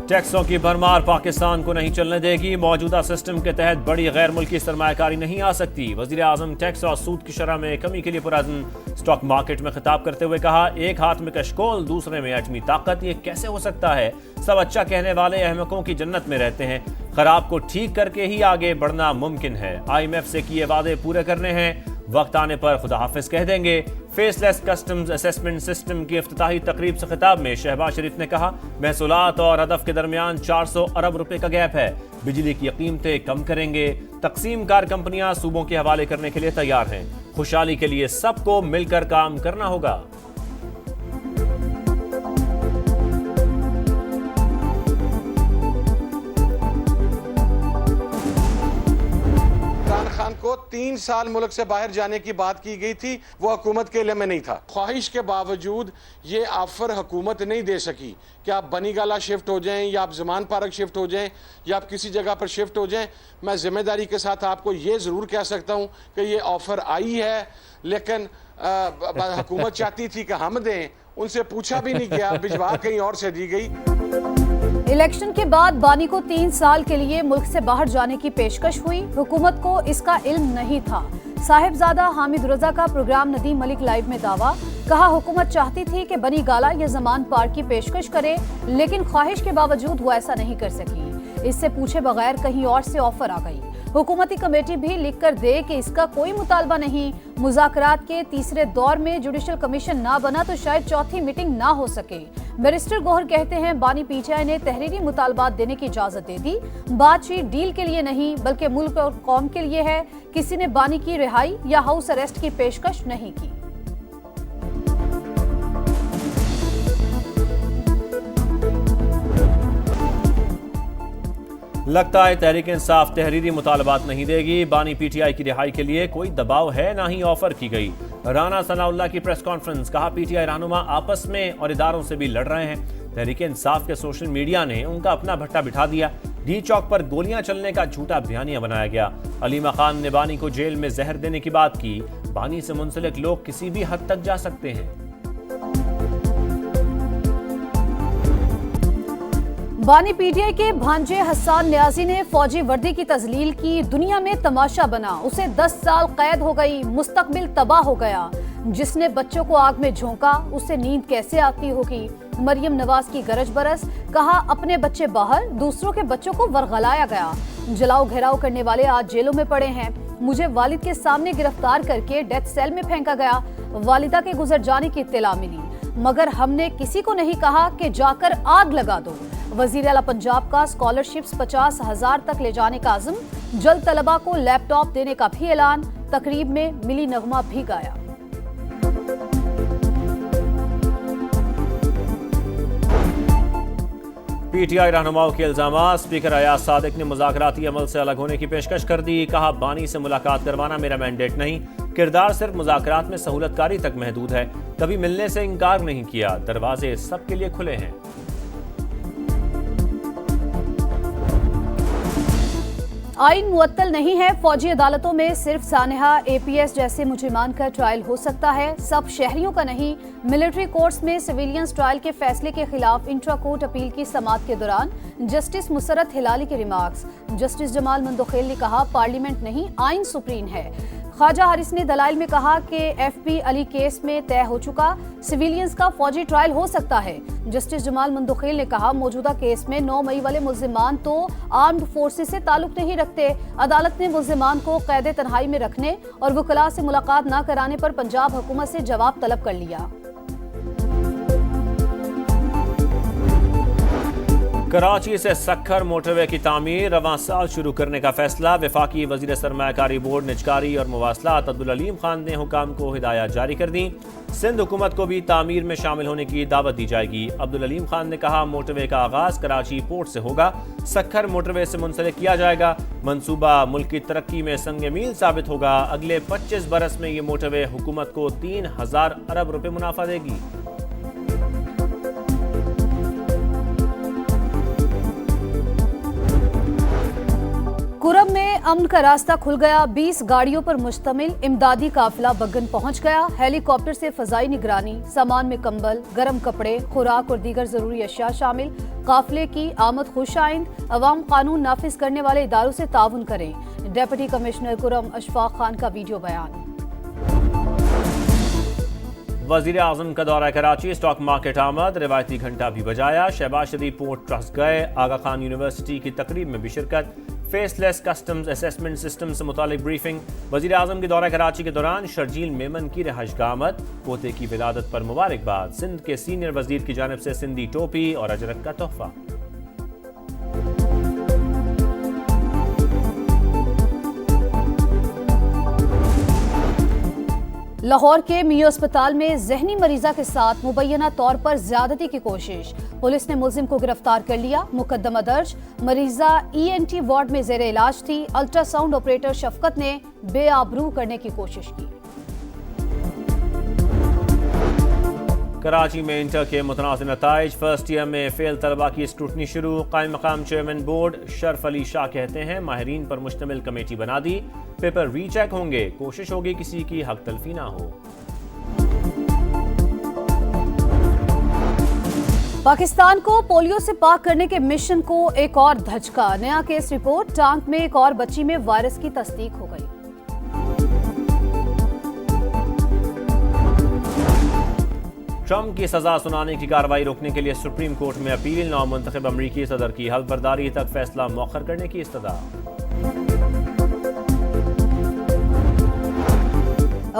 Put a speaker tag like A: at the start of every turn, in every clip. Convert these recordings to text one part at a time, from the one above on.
A: टैक्सों की भरमार पाकिस्तान को नहीं चलने देगी। मौजूदा सिस्टम के तहत बड़ी गैर मुल्की सरमायाकारी नहीं आ सकती। वजीर आजम टैक्स और सूद की शरह में कमी के लिए पुरअज़्म स्टॉक मार्केट में खिताब करते हुए कहा, एक हाथ में कशकोल दूसरे में एटमी ताकत, ये कैसे हो सकता है? सब अच्छा कहने वाले अहमकों की जन्नत में रहते हैं। खराब को ठीक करके ही आगे बढ़ना मुमकिन है। IMF से किए वादे पूरे करने हैं, वक्त आने पर खुदा हाफिज कह देंगे। फेसलेस कस्टम्स असेसमेंट सिस्टम की इफ्तिताही तकरीब से खिताब में शहबाज शरीफ ने कहा, महसूलात और हदफ के दरमियान 400 अरब रुपए का गैप है। बिजली की कीमतें कम करेंगे। तकसीम कार कंपनियां सूबों के हवाले करने के लिए तैयार हैं। खुशहाली के लिए सबको मिलकर काम करना होगा।
B: खान को 3 साल मुल्क से बाहर जाने की बात की गई थी, वो हुकूमत के लिए में नहीं था। ख्वाहिश के बावजूद ये ऑफर हुकूमत नहीं दे सकी कि आप बनी गाला शिफ्ट हो जाएं या आप जमान पार्क शिफ्ट हो जाएं या आप किसी जगह पर शिफ्ट हो जाएं। मैं जिम्मेदारी के साथ आपको ये ज़रूर कह सकता हूं कि ये ऑफर आई है, लेकिन हुकूमत चाहती थी कि हम दें, उनसे पूछा भी नहीं गया, भिजवा कहीं और से दी गई।
C: इलेक्शन के बाद बानी को 3 साल के लिए मुल्क से बाहर जाने की पेशकश हुई। हुकूमत को इसका इल्म नहीं था। साहिबजादा हामिद रजा का प्रोग्राम नदीम मलिक लाइव में दावा, कहा हुकूमत चाहती थी कि बनी गाला या जमान पार्क की पेशकश करे, लेकिन ख्वाहिश के बावजूद वो ऐसा नहीं कर सकी। इससे पूछे बगैर कहीं और से ऑफर आ गई। हुकूमती कमेटी भी लिख कर दे कि इसका कोई मुतालबा नहीं। मुज़ाकरात के तीसरे दौर में जुडिशल कमीशन ना बना तो शायद चौथी मीटिंग ना हो सके। बैरिस्टर गौहर कहते हैं, बानी PTI ने तहरीरी मुतालबात देने की इजाजत दे दी। बातचीत डील के लिए नहीं बल्कि मुल्क और कौम के लिए है। किसी ने बानी की रिहाई या हाउस अरेस्ट की पेशकश नहीं की।
A: लगता है तहरीक इंसाफ तहरीरी मुतालबात नहीं देगी। बानी PTI की रिहाई के लिए कोई दबाव है, ना ही ऑफर की गई। राना सनाउल्लाह की प्रेस कॉन्फ्रेंस, कहा PTI रहनुमा आपस में और इदारों से भी लड़ रहे हैं। तहरीक इंसाफ के सोशल मीडिया ने उनका अपना भट्टा बिठा दिया। डी चौक पर गोलियां चलने का झूठा बयानिया बनाया गया। अलीमा खान ने बानी को जेल में जहर देने की बात की। बानी से मुंसलिक लोग किसी भी हद तक जा सकते हैं।
C: बानी PTI के भांजे हसन न्याजी ने फौजी वर्दी की तजलील की। दुनिया में तमाशा बना, उसे 10 साल कैद हो गई, मुस्तकबिल तबाह हो गया। जिसने बच्चों को आग में झोंका, उसे नींद कैसे आती होगी। मरियम नवाज की गरज बरस, कहा अपने बच्चे बाहर, दूसरों के बच्चों को वरगलाया गया। जलाओ घेराव करने वाले आज जेलों में पड़े हैं। मुझे वालिद के सामने गिरफ्तार करके डेथ सेल में फेंका गया। वालिदा के गुजर जाने की इत्तला मिली, मगर हमने किसी को नहीं कहा कि जाकर आग लगा दो। वजीर आला पंजाब का स्कॉलरशिप्स 50,000 तक ले जाने का अज़्म। जल्द तलबा को लैपटॉप देने का भी ऐलान। तकरीब में मिली नगमा भी गाया।
A: PTI रहनुमाओं के इल्जामात, स्पीकर अयाज सादिक ने मुज़ाकराती अमल से अलग होने की पेशकश कर दी। कहा बानी से मुलाकात करवाना मेरा मैंडेट नहीं, किरदार सिर्फ मुज़ाकरात में सहूलतकारी तक महदूद है। कभी मिलने से इनकार नहीं किया, दरवाजे सबके लिए खुले हैं।
C: आइन मुअत्तल नहीं है। फौजी अदालतों में सिर्फ सानेहा APS जैसे मुजरिमान का ट्रायल हो सकता है, सब शहरियों का नहीं। मिलिट्री कोर्ट्स में सिविलियंस ट्रायल के फैसले के खिलाफ इंट्रा कोर्ट अपील की समाअत के दौरान जस्टिस मुसरत हिलाली के रिमार्क्स। जस्टिस जमाल मंदोखेल ने कहा, पार्लियामेंट नहीं आइन सुप्रीम है। ख्वाजा हारिस ने दलाइल में कहा कि FP अली केस में तय हो चुका, सिविलियंस का फौजी ट्रायल हो सकता है। जस्टिस जमाल मंदोखेल ने कहा, मौजूदा केस में 9 मई वाले मुल्जिमान तो आर्म्ड फोर्सेस से ताल्लुक नहीं रखते। अदालत ने मुल्जिमान को कैद तन्हाई में रखने और वकला से मुलाकात न कराने पर पंजाब हुकूमत से जवाब तलब कर लिया।
A: कराची से सक्खर मोटरवे की तामीर रवां साल शुरू करने का फैसला। वफाकी वजीर सरमायाकारी बोर्ड निजकारी और मवासलात अब्दुल अलीम खान ने हुकाम को हिदायत जारी कर दी। सिंध हुकूमत को भी तामीर में शामिल होने की दावत दी जाएगी। अब्दुल अलीम खान ने कहा, मोटरवे का आगाज कराची पोर्ट से होगा, सक्खर मोटरवे से मुंसलिक किया जाएगा। मंसूबा मुल्क की तरक्की में संग मील साबित होगा। अगले 25 बरस में ये मोटरवे हुकूमत को 3000 अरब रुपए मुनाफा देगी।
C: कुरम में अमन का रास्ता खुल गया। 20 गाड़ियों पर मुश्तमिल इमदादी काफिला बग्गन पहुंच गया। हेलीकॉप्टर से फजाई निगरानी, सामान में कंबल, गर्म कपड़े, खुराक और दीगर जरूरी अशिया शामिल। काफिले की आमद खुश आइंद, अवाम कानून नाफिज करने वाले इदारों से ताउन करें। डिप्टी कमिश्नर कुरम अशफाक खान का वीडियो बयान।
A: वजीर आजम का दौरा कराची, स्टॉक मार्केट आमद, रिवायती घंटा भी बजाया। शहबाज शरीफ पोर्ट ट्रस्ट गए, आगा खान यूनिवर्सिटी की तकरीब में भी शिरकत। फेसलेस कस्टम्स असेसमेंट सिस्टम से मुतालिक ब्रीफिंग। वजीर आजम के दौरा कराची के दौरान शर्जील मेमन की रिहाइश का आमद, पोते की विलादत पर मुबारकबाद। सिंध के सीनियर वजीर की जानिब से सिंधी टोपी और अजरक का तोहफा।
C: लाहौर के मियो अस्पताल में जहनी मरीजा के साथ मुबैना तौर पर ज्यादती की कोशिश, पुलिस ने मुलजिम को गिरफ्तार कर लिया। मुकदमा दर्ज। मरीजा ENT वार्ड में जेर इलाज थी। अल्ट्रासाउंड ऑपरेटर शफकत ने बेआबरू करने की कोशिश की।
A: कराची में इंटर के मुतनाज़िर नताइज, फर्स्ट ईयर में फेल तलबा की स्क्रूटनी शुरू। कायम मकाम चेयरमैन बोर्ड शरफ अली शाह कहते हैं माहिरीन पर मुश्तमिल कमेटी बना दी, पेपर रीचेक होंगे, कोशिश होगी किसी की हक तलफी ना हो।
C: पाकिस्तान को पोलियो से पाक करने के मिशन को एक और धचका, नया केस रिपोर्ट, टांक में एक और बच्ची में वायरस की तस्दीक हो गई।
A: ट्रंप की सजा सुनाने की कार्रवाई रोकने के लिए सुप्रीम कोर्ट में अपील, नौमुंतखब अमरीकी सदर की हल्फ बर्दारी तक फैसला मौखर करने की इस्तदा।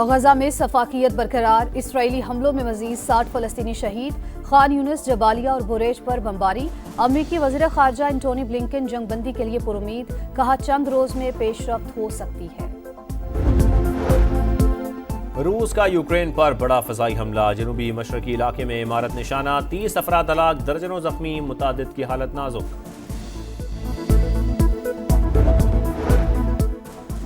C: गजा में सफाकियत बरकरार, इसराइली हमलों में मजीद 60 फलस्तीनी शहीद। खान यूनिस, जबालिया और बुरेज पर बमबारी। अमरीकी वज़ीर ख़ारजा एंटोनी ब्लिंकन जंगबंदी के लिए पुरुमीद, कहा चंद रोज में पेशरफ्त हो सकती है।
A: रूस का यूक्रेन पर बड़ा फ़ज़ाई हमला, जनूबी मशरकी इलाके में इमारत निशाना, 30 अफराद हलाक, दर्जनों जख्मी, मुतादिद की हालत नाजुक।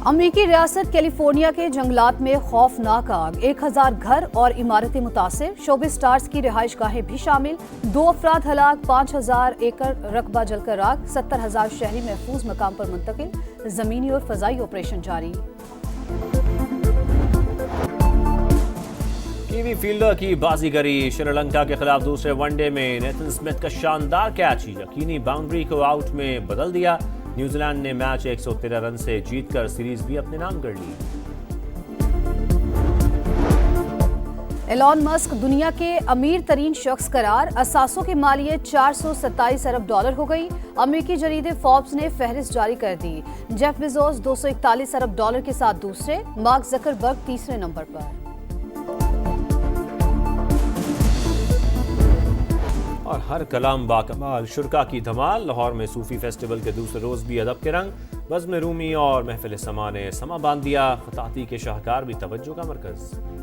C: अमरीकी रियासत कैलिफोर्निया के जंगलात में खौफनाक आग, 1000 घर और इमारतें मुतासिर। शोबिस स्टार्स की रिहाइश गाहें भी शामिल, 2 अफराद हलाक, 5000 एकड़ रकबा जलकर आग, 70,000 शहरी महफूज मकाम पर मुंतकिल। जमीनी और फजाई ऑपरेशन जारी।
A: कीवी फील्डर की बाजीगरी, श्रीलंका के खिलाफ दूसरे वनडे में नेथन स्मिथ का शानदार कैच यकीनी बाउंड्री को आउट में बदल दिया। न्यूजीलैंड ने मैच 113 रन से जीतकर सीरीज भी अपने नाम कर ली।
C: एलॉन मस्क दुनिया के अमीर तरीन शख्स करार, असासों की मालियत 427 अरब डॉलर हो गई। अमेरिकी जरीदे फोर्ब्स ने फहरिस्त जारी कर दी। जेफ बेजोस 241 अरब डॉलर के साथ दूसरे, मार्क जकरबर्ग तीसरे नंबर पर।
A: और हर कलाम बाकमाल, शुरका की धमाल। लाहौर में सूफी फेस्टिवल के दूसरे रोज भी अदब के रंग, बज़्म रूमी और महफिल समा ने समा बांध दिया। खताती के शाहकार भी तवज्जो का मरकज।